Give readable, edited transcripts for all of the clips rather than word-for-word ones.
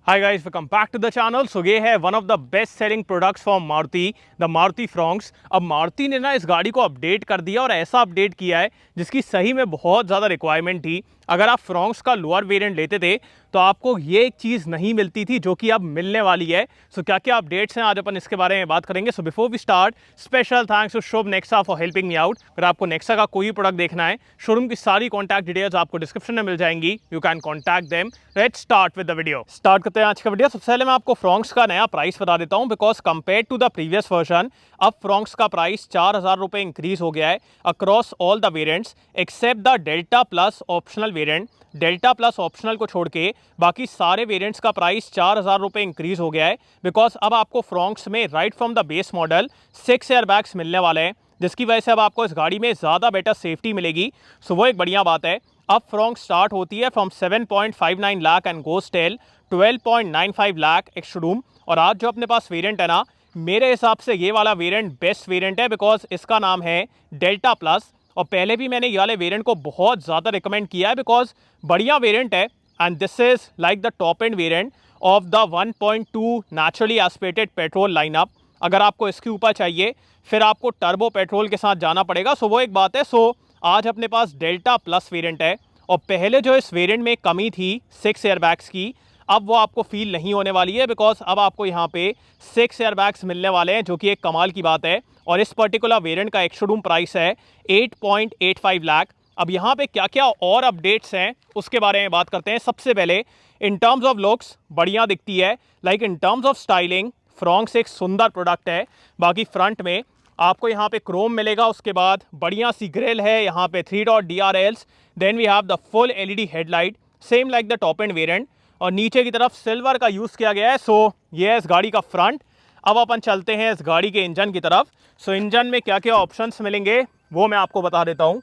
Hi guys, welcome back to the channel. So ये है one of the best selling products from Maruti, the Maruti Fronx. अब मारुति ने ना इस गाड़ी को अपडेट कर दिया और ऐसा अपडेट किया है जिसकी सही में बहुत ज़्यादा रिक्वायरमेंट थी। अगर आप फ्रॉन्क्स का लोअर वेरिएंट लेते थे तो आपको ये एक चीज़ नहीं मिलती थी जो कि अब मिलने वाली है। सो क्या क्या अपडेट्स हैं आज अपन इसके बारे में बात करेंगे। So before we start, special thanks to Shubh Nexa for helping me out. अगर आपको नेक्सा का कोई प्रोडक्ट देखना है, शोरूम की सारी कॉन्टैक्ट डिटेल्स आपको डिस्क्रिप्शन में मिल जाएंगी। You can contact them. Let's start with the video. Start करते हैं आज का वीडियो। सबसे पहले मैं आपको फ्रॉन्क्स का नया प्राइस बता देता हूं, because compare to the previous version अब फ्रॉन्क्स का प्राइस 4,000 रुपए इंक्रीज हो गया है across all the variants except the delta plus optional variant. Delta plus optional को छोड़ के बाकी सारे वेरिएंट्स का प्राइस 4,000 रुपए इंक्रीज हो गया है, बिकॉज अब आपको फ्रॉन्क्स में right from the base model 6 airbags मिलने वाले हैं, जिसकी वजह से अब आपको इस गाड़ी में ज़्यादा बेटर सेफ्टी मिलेगी। सो वो एक बढ़िया बात है। अब फ्रॉन्क्स स्टार्ट होती है from 7.59 lakh and goes till 12.95 lakh ex showroom. और आज जो अपने पास वेरिएंट है ना, मेरे हिसाब से ये वाला वेरिएंट बेस्ट वेरिएंट है, बिकॉज इसका नाम है डेल्टा प्लस। और पहले भी मैंने ये वाले वेरिएंट को बहुत ज़्यादा रिकमेंड किया है, बिकॉज बढ़िया वेरिएंट है and this is like the top end variant of the 1.2 naturally aspirated petrol lineup. अगर आपको इसके ऊपर चाहिए फिर आपको टर्बो पेट्रोल के साथ जाना पड़ेगा। सो वो एक बात है। सो आज अपने पास डेल्टा प्लस वेरिएंट है और पहले जो इस वेरिएंट में कमी थी 6 एयरबैग्स की, अब वो आपको फील नहीं होने वाली है, बिकॉज अब आपको यहाँ पे 6 एयरबैग्स मिलने वाले हैं, जो कि एक कमाल की बात है। और इस पर्टिकुलर वेरिएंट का एक शोरूम प्राइस है 8.85 लाख। अब यहाँ पे क्या क्या और अपडेट्स हैं उसके बारे में बात करते हैं। सबसे पहले इन टर्म्स ऑफ लुक्स बढ़िया दिखती है, like in terms of styling Fronx एक सुंदर प्रोडक्ट है। बाकी फ्रंट में आपको यहाँ पे क्रोम मिलेगा, उसके बाद बढ़िया सी ग्रिल है, यहाँ पे 3 dot DRLs, then we have the full LED headlight same like the top end variant, और नीचे की तरफ सिल्वर का यूज़ किया गया है। सो ये है इस गाड़ी का फ्रंट। अब अपन चलते हैं इस गाड़ी के इंजन की तरफ। सो इंजन में क्या क्या ऑप्शंस मिलेंगे वो मैं आपको बता देता हूँ।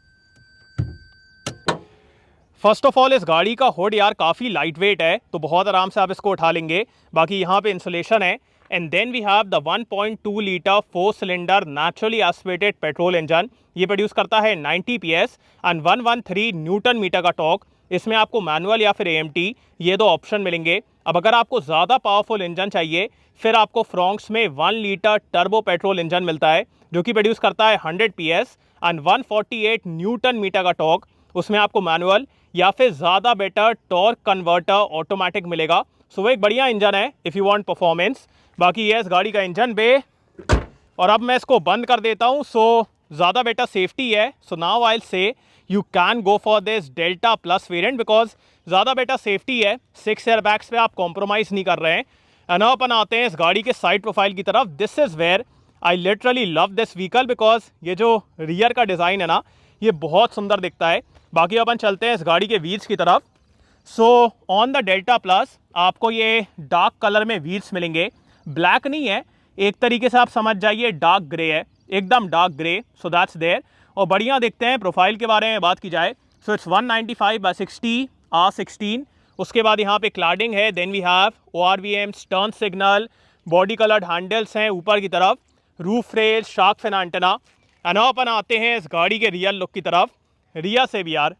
फर्स्ट ऑफ ऑल इस गाड़ी का हुड यार काफ़ी लाइट वेट है, तो बहुत आराम से आप इसको उठा लेंगे। बाकी यहाँ पे इंसुलेशन है and then we have the 1.2 litre 4 cylinder naturally aspirated petrol engine. ये प्रोड्यूस करता है 90 PS एंड 113 न्यूटन मीटर का टॉर्क। इसमें आपको मैनुअल या फिर AMT ये दो ऑप्शन मिलेंगे। अब अगर आपको ज़्यादा पावरफुल इंजन चाहिए फिर आपको फ्रॉन्क्स में 1 लीटर टर्बो पेट्रोल इंजन मिलता है, जो कि प्रोड्यूस करता है 100 PS एंड 148 न्यूटन मीटर का टॉर्क। उसमें आपको मैनुअल या फिर ज़्यादा बेटर टॉर्क कन्वर्टर ऑटोमेटिक मिलेगा। सो वो एक बढ़िया इंजन है इफ़ यू वांट परफॉर्मेंस। बाकी ये इस गाड़ी का इंजन बे। और अब मैं इसको बंद कर देता हूँ। सो ज़्यादा बेटर सेफ्टी है। So now I will say you can go for this delta plus variant, because ज़्यादा बेटर सेफ्टी है। 6 एयरबैग्स पे आप कॉम्प्रोमाइज़ नहीं कर रहे हैं। एंड अपन आते हैं इस गाड़ी के साइड प्रोफाइल की तरफ। This is where I literally love this vehicle, because ये जो रियर का डिज़ाइन है ना, ये बहुत सुंदर दिखता है। बाकी अपन चलते हैं इस गाड़ी के व्हील्स की तरफ। So on the delta plus आपको ये डार्क कलर में व्हील्स मिलेंगे। ब्लैक नहीं है, एक तरीके से आप समझ जाइए डार्क ग्रे है, एकदम dark grey. So that's there. और बढ़िया दिखते हैं। प्रोफाइल के बारे में बात की जाए सो इट्स 195/60 R16। उसके बाद यहाँ पे क्लाडिंग है, then we have ORVM, turn signal, body coloured handles हैं ऊपर की तरफ, roof rail, shark fin antenna. And अपन आते हैं इस गाड़ी के रियल लुक की तरफ। रिया से भी यार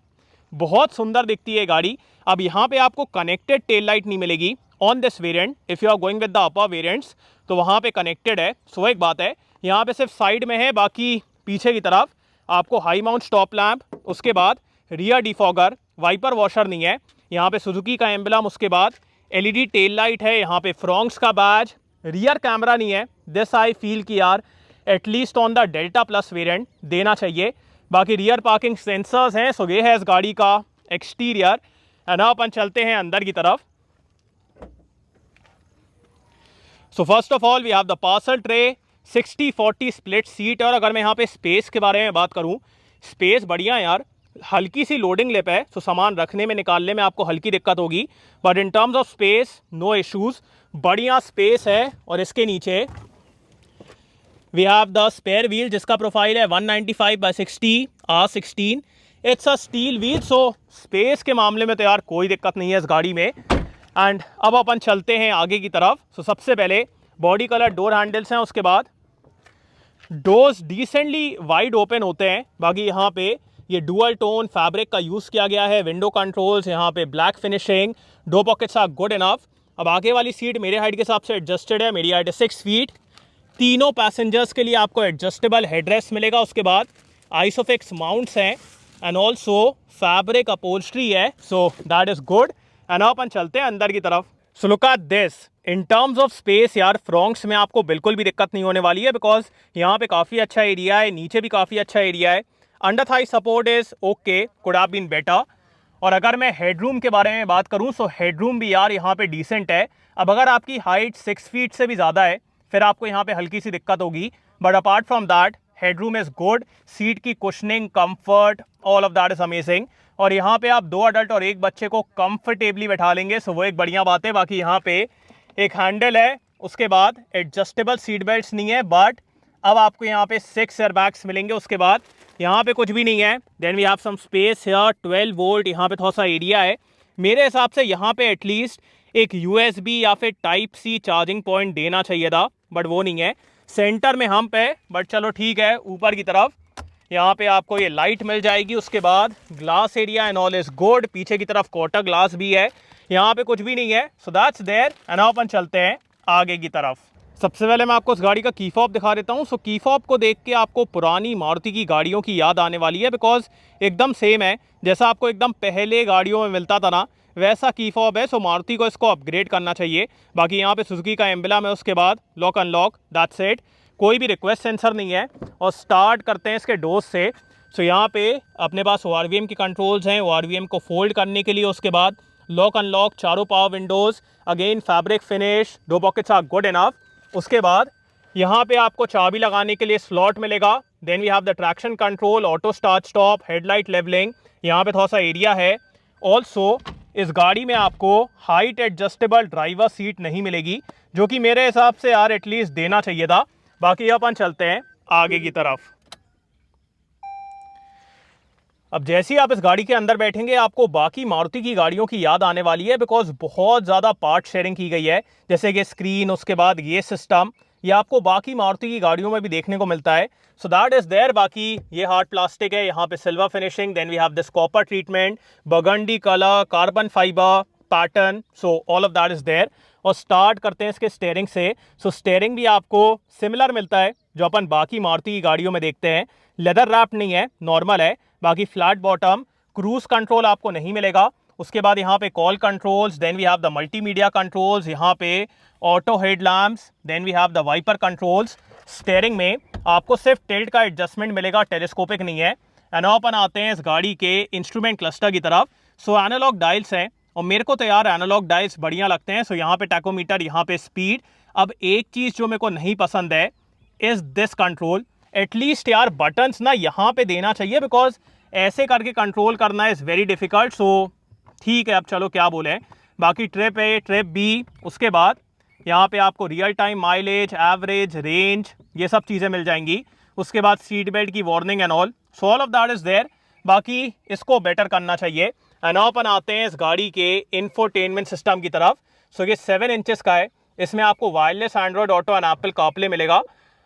बहुत सुंदर दिखती है गाड़ी। अब यहाँ पे आपको कनेक्टेड टेल लाइट नहीं मिलेगी on this variant. If you are going with the upper variants तो वहाँ पे कनेक्टेड है। सो एक बात है, यहाँ पे सिर्फ साइड में है, बाकी पीछे की तरफ आपको हाई माउंट स्टॉप लैम्प, उसके बाद रियर डिफॉगर, वाइपर वॉशर नहीं है। यहाँ पे सुजुकी का एम्बलम, उसके बाद LED टेल लाइट है, यहाँ पे फ्रॉन्क्स का बैज, रियर कैमरा नहीं है। दिस आई फील कि यार at least on the delta plus variant देना चाहिए। बाकी रियर पार्किंग सेंसर्स हैं। सो ये है इस गाड़ी का एक्सटीरियर। एंड अपन चलते हैं अंदर की तरफ। So first of all we have the parcel tray, 60-40 split seat. और अगर मैं यहाँ पे स्पेस के बारे में बात करूँ, स्पेस बढ़िया है यार। हल्की सी लोडिंग लिप है, तो सामान रखने में निकालने में आपको हल्की दिक्कत होगी, but in terms of space no issues, बढ़िया स्पेस है। और इसके नीचे we have the spare wheel, जिसका प्रोफाइल है 195/60 R16। It's a steel wheel. So space के मामले में तो यार कोई दिक्कत नहीं है इस गाड़ी में। एंड अब अपन चलते हैं आगे की तरफ। सो सबसे पहले बॉडी कलर डोर हैंडल्स हैं, उसके बाद डोर्स डिसेंटली वाइड ओपन होते हैं। बाकी यहाँ पे ये डुअल टोन फैब्रिक का यूज़ किया गया है। विंडो कंट्रोल्स, यहाँ पे black finishing, door pockets are good enough. अब आगे वाली सीट मेरे हाइट के हिसाब से एडजस्टेड है, मेरी हाइट है 6 फीट। तीनों पैसेंजर्स के लिए आपको एडजस्टेबल हेडरेस्ट मिलेगा। उसके बाद आइसोफिक्स माउंट्स हैं एंड ऑल्सो फैब्रिक अपहोल्स्ट्री है, so that is good. And अपन चलते हैं अंदर की तरफ। So look at this, in terms of space यार फ्रॉन्क्स में आपको बिल्कुल भी दिक्कत नहीं होने वाली है, बिकॉज यहाँ पे काफ़ी अच्छा एरिया है, नीचे भी काफ़ी अच्छा एरिया है। Under thigh support is okay, could have been better. और अगर मैं हेडरूम के बारे में बात करूं, सो हेडरूम भी यार यहाँ पे डिसेंट है। अब अगर आपकी हाइट 6 फीट से भी ज़्यादा है फिर आपको यहाँ पे हल्की सी दिक्कत होगी, but apart from that headroom is good. Seat की cushioning, comfort, all of that is amazing. और यहाँ पे आप 2 अडल्ट और 1 बच्चे को कंफर्टेबली बैठा लेंगे, सो वो एक बढ़िया बात है। बाकी यहाँ पे एक हैंडल है, उसके बाद एडजस्टेबल सीट बेल्ट्स नहीं है, बट अब आपको यहाँ पे 6 एयरबैग्स मिलेंगे। उसके बाद यहाँ पे कुछ भी नहीं है। Then we have some space here, 12 volt यहाँ पे थोड़ा सा एरिया है। मेरे हिसाब से यहाँ पे एटलीस्ट एक USB या फिर टाइप सी चार्जिंग पॉइंट देना चाहिए था, बट वो नहीं है। सेंटर में हम पे, बट चलो ठीक है। ऊपर की तरफ यहाँ पे आपको ये लाइट मिल जाएगी। उसके बाद glass area and all is good. पीछे की तरफ क्वार्टर ग्लास भी है, यहाँ पे कुछ भी नहीं है, सो दैट्स देयर। एंड अपन चलते हैं आगे की तरफ। सबसे पहले मैं आपको इस गाड़ी का की फॉब दिखा देता हूँ। सो की फॉब को देख के आपको पुरानी मारुति की गाड़ियों की याद आने वाली है, बिकॉज एकदम सेम है जैसा आपको एकदम पहले गाड़ियों में मिलता था ना, वैसा की फॉब है। सो मारुति को इसको अपग्रेड करना चाहिए। बाकी यहाँ पे सुजुकी का एम्बलम है, उसके बाद लॉक अनलॉक, दैट्स इट। कोई भी रिक्वेस्ट सेंसर नहीं है। और स्टार्ट करते हैं इसके डोज से। सो यहाँ पे अपने पास ORVM की कंट्रोल्स हैं, ORVM को फोल्ड करने के लिए। उसके बाद लॉक अनलॉक, चारों power windows, again fabric finish, 2 pockets are good enough. उसके बाद यहाँ पे आपको चाबी लगाने के लिए स्लॉट मिलेगा। Then we have the traction control, auto start stop, headlight levelling, यहाँ पे थोड़ा सा एरिया है। ऑल्सो इस गाड़ी में आपको हाइट एडजस्टेबल ड्राइवर सीट नहीं मिलेगी, जो कि मेरे हिसाब से यार एटलीस्ट देना चाहिए था। बाकी अपन चलते हैं आगे की तरफ। अब जैसे ही आप इस गाड़ी के अंदर बैठेंगे आपको बाकी मारुति की गाड़ियों की याद आने वाली है, बिकॉज बहुत ज़्यादा पार्ट शेयरिंग की गई है। जैसे कि स्क्रीन, उसके बाद ये सिस्टम, ये आपको बाकी मारुति की गाड़ियों में भी देखने को मिलता है। So that is there. बाकी ये हार्ड प्लास्टिक है, यहाँ पे silver finishing, then we have this copper treatment, burgundy colour, carbon fibre pattern, so all of that is there. और स्टार्ट करते हैं इसके स्टेयरिंग से। सो स्टेयरिंग भी आपको सिमिलर मिलता है जो अपन बाकी मारुति की गाड़ियों में देखते हैं। लेदर रैप नहीं है, नॉर्मल है। बाकी फ्लैट बॉटम, क्रूज कंट्रोल आपको नहीं मिलेगा। उसके बाद यहाँ पे call controls, then we have the multimedia controls, यहाँ पे auto headlamps, then we have the wiper controls. Steering में आपको सिर्फ टिल्ट का एडजस्टमेंट मिलेगा, टेलीस्कोपिक नहीं है। एंड अपन आते हैं इस गाड़ी के इंस्ट्रूमेंट क्लस्टर की तरफ। सो एनालॉग डायल्स हैं, और मेरे को तो यार एनालॉग डायल्स बढ़िया लगते हैं। सो यहाँ पे टैकोमीटर, यहाँ पे स्पीड। अब एक चीज़ जो मेरे को नहीं पसंद है इज दिस कंट्रोल। एटलीस्ट यार बटन्स ना यहाँ पे देना चाहिए, बिकॉज ऐसे करके कंट्रोल करना इज़ वेरी डिफिकल्ट। सो ठीक है, अब चलो क्या बोलें। बाकी ट्रिप है, ट्रिप बी। उसके बाद यहाँ पे आपको real time mileage, average, range, ये सब चीज़ें मिल जाएंगी। उसके बाद सीट बेल्ट की warning and all, so all of that is there. बाकी इसको बेटर करना चाहिए। एंड अपन आते हैं इस गाड़ी के इंफोटेनमेंट सिस्टम की तरफ। सो ये 7 इंचेस का है, इसमें आपको wireless Android auto and Apple CarPlay मिलेगा,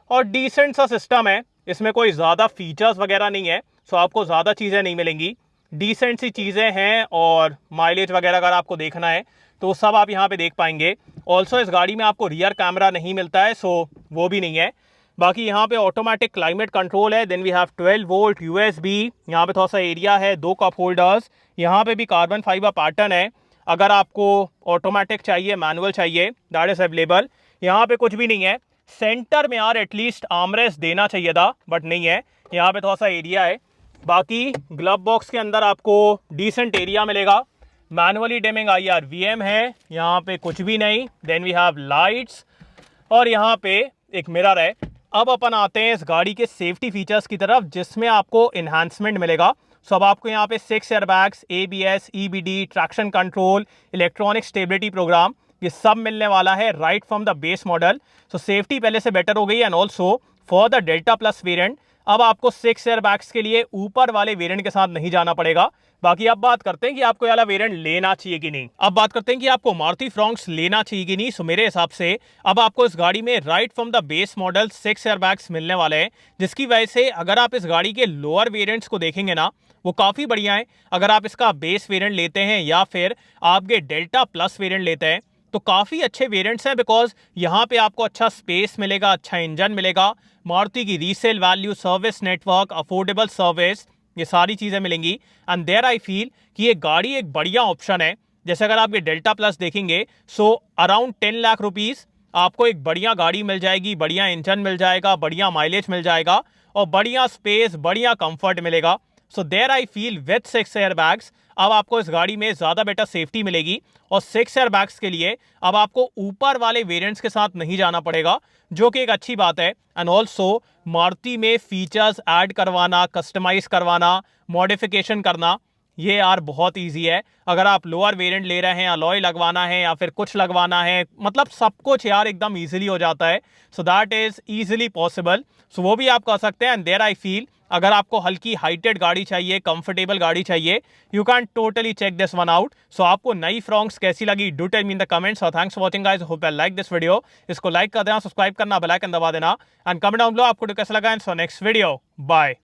और डिसेंट सा सिस्टम है। इसमें कोई ज़्यादा फीचर्स वगैरह नहीं है, सो आपको ज़्यादा चीज़ें नहीं मिलेंगी, डिसेंट सी चीज़ें हैं। और माइलेज वगैरह अगर आपको देखना है तो सब आप यहाँ पे देख पाएंगे। ऑल्सो इस गाड़ी में आपको रियर कैमरा नहीं मिलता है, सो वो भी नहीं है। बाकी यहाँ पे ऑटोमेटिक क्लाइमेट कंट्रोल है। Then we have 12 volt USB, यहाँ पे थोड़ा सा एरिया है, 2 कप होल्डर्स, यहाँ पे भी कार्बन फाइबर पैटर्न है। अगर आपको ऑटोमेटिक चाहिए, मैनुअल चाहिए, दैट इज अवेलेबल। यहाँ पे कुछ भी नहीं है। सेंटर में यार एटलीस्ट आर्मरेस्ट देना चाहिए था, बट नहीं है। यहाँ पे थोड़ा सा एरिया है। बाकी ग्लव बॉक्स के अंदर आपको डिसेंट एरिया मिलेगा। मैनुअली डिमिंग IRVM है, यहाँ पे कुछ भी नहीं। देन वी हैव लाइट्स, और यहाँ पे एक मिरर है। अब अपन आते हैं इस गाड़ी के सेफ्टी फीचर्स की तरफ, जिसमें आपको इन्हांसमेंट मिलेगा। सो अब आपको यहाँ पे 6 airbags, ABS, EBD, traction control, electronic stability program, ये सब मिलने वाला है right from the base model. So safety पहले से बेटर हो गई। And also for the delta plus variant अब आपको 6 एयरबैग्स के लिए ऊपर वाले वेरिएंट के साथ नहीं जाना पड़ेगा। बाकी अब बात करते हैं कि आपको ये वाला वेरिएंट लेना चाहिए कि नहीं। अब बात करते हैं कि आपको मारुति फ्रॉन्क्स लेना चाहिए कि नहीं। सो मेरे हिसाब से अब आपको इस गाड़ी में right from the base model 6 airbags मिलने वाले हैं, जिसकी वजह से अगर आप इस गाड़ी के लोअर वेरिएंट्स को देखेंगे ना, वो काफ़ी बढ़िया है। अगर आप इसका बेस वेरिएंट लेते हैं या फिर आपके डेल्टा प्लस वेरिएंट लेते हैं, तो काफ़ी अच्छे वेरिएंट्स हैं बिकॉज यहाँ पे आपको अच्छा स्पेस मिलेगा, अच्छा इंजन मिलेगा, मारुति की resale value, service network, affordable service, ये सारी चीज़ें मिलेंगी। एंड देयर आई फील कि ये गाड़ी एक बढ़िया ऑप्शन है। जैसे अगर आप ये डेल्टा प्लस देखेंगे, सो अराउंड 10 लाख रुपीज़ आपको एक बढ़िया गाड़ी मिल जाएगी, बढ़िया इंजन मिल जाएगा, बढ़िया माइलेज मिल जाएगा और बढ़िया स्पेस, बढ़िया कंफर्ट मिलेगा। So there I feel with 6 air bags अब आपको इस गाड़ी में ज़्यादा बेटर सेफ्टी मिलेगी और 6 एयर बैग्स के लिए अब आपको ऊपर वाले वेरिएंट्स के साथ नहीं जाना पड़ेगा, जो कि एक अच्छी बात है। एंड ऑल्सो मारुति में फीचर्स ऐड करवाना, कस्टमाइज करवाना, मॉडिफिकेशन करना, ये यार बहुत इजी है। अगर आप लोअर वेरिएंट ले रहे हैं, अलॉय लगवाना है या फिर कुछ लगवाना है, मतलब सब कुछ यार एकदम इजीली हो जाता है। So that is easily possible. So वो भी आप कर सकते हैं। एंड देयर आई फील अगर आपको हल्की हाइटेड गाड़ी चाहिए, कंफर्टेबल गाड़ी चाहिए, you can totally check this one out. So आपको नई फ्रॉन्क्स कैसी लगी, do tell me in the comments. और thanks for watching guys, hope you like this video. इसको लाइक कर देना, सब्सक्राइब करना, बेल आइकन दबा देना एंड कमेंट डाउन बिलो आपको कैसा लगा। So next video, bye.